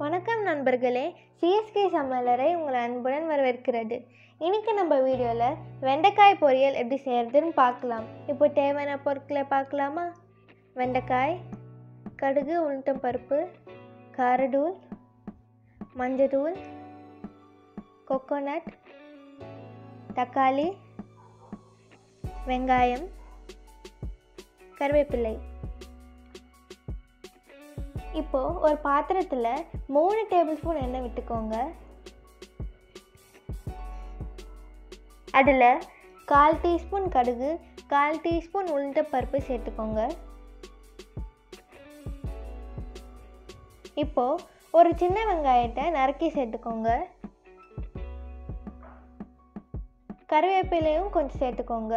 வணக்கம் நண்பர்களே, சிஎஸ்கே சமையலறை உங்களை அன்புடன் வரவேற்கிறது. இன்றைக்கி நம்ம வீடியோவில் வெண்டைக்காய் பொரியல் எப்படி செய்கிறதுன்னு பார்க்கலாம். இப்போ தேவையான பொருட்களை பார்க்கலாமா? வெண்டைக்காய், கடுகு, உளுத்தம் பருப்பு, காரத்தூள், மஞ்சத்தூள், கோகோனட், தக்காளி, வெங்காயம், கருவேப்பிலை. இப்போது ஒரு பாத்திரத்தில் 3 டேபிள் ஸ்பூன் எண்ணெய் விட்டுக்கோங்க. அதில் 1/4 டீஸ்பூன் கடுகு, 1/4 டீஸ்பூன் உளுந்தப்பருப்பு சேர்த்துக்கோங்க. இப்போது ஒரு சின்ன வெங்காயத்தை நறுக்கி சேர்த்துக்கோங்க. கருவேப்பிலையும் கொஞ்சம் சேர்த்துக்கோங்க.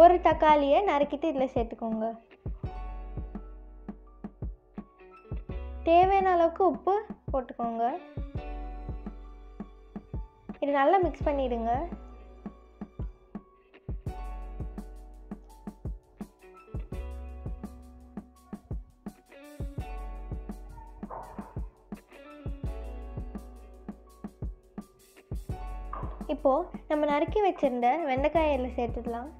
ஒரு தக்காளியை நறுக்கிட்டு இதில் சேர்த்துக்கோங்க. தேவையான அளவுக்கு உப்பு போட்டுக்கோங்க. இது நல்லா மிக்ஸ் பண்ணிடுங்க. இப்போது நம்ம நறுக்கி வச்சிருந்த வெண்டைக்காயில் சேர்த்துக்கலாம்.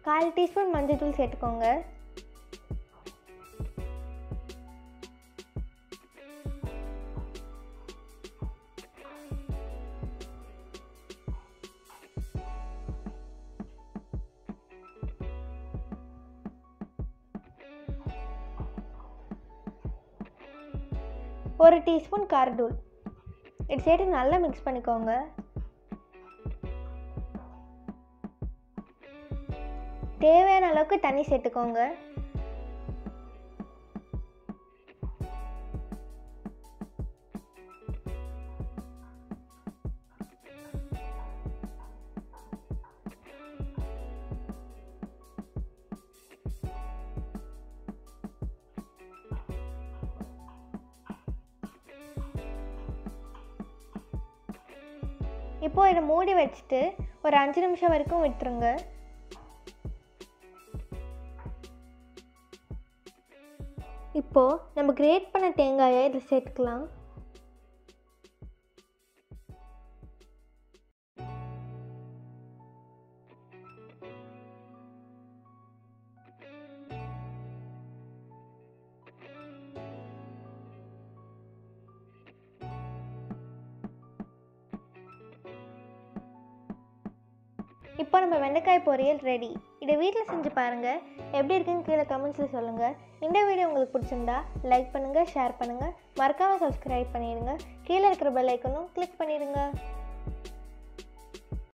கால் டீஸ்பூன் மஞ்சள் சேர்த்துக்கோங்க. ஒரு டீஸ்பூன் காரத்தூள். இது சேர்த்து நல்லா மிக்ஸ் பண்ணிக்கோங்க. தேவையான அளவுக்கு தண்ணி சேர்த்துக்கோங்க. இப்போ இதை மூடி வச்சுட்டு ஒரு 5 நிமிஷம் வரைக்கும் விட்டுருங்க. இப்போது நம்ம கிரேட் பண்ண தேங்காயை இதில் சேர்த்துக்கலாம். இப்போ நம்ம வெண்டைக்காய் பொரியல் ரெடி. இதை வீட்டில் செஞ்சு பாருங்கள். எப்படி இருக்குன்னு கீழே கமெண்ட்ஸில் சொல்லுங்கள். இந்த வீடியோ உங்களுக்கு பிடிச்சிருந்தா லைக் பண்ணுங்கள், ஷேர் பண்ணுங்கள், மறக்காமல் சப்ஸ்கிரைப் பண்ணிடுங்க. கீழே இருக்கிற பெல் ஐக்கனும் கிளிக் பண்ணிடுங்க.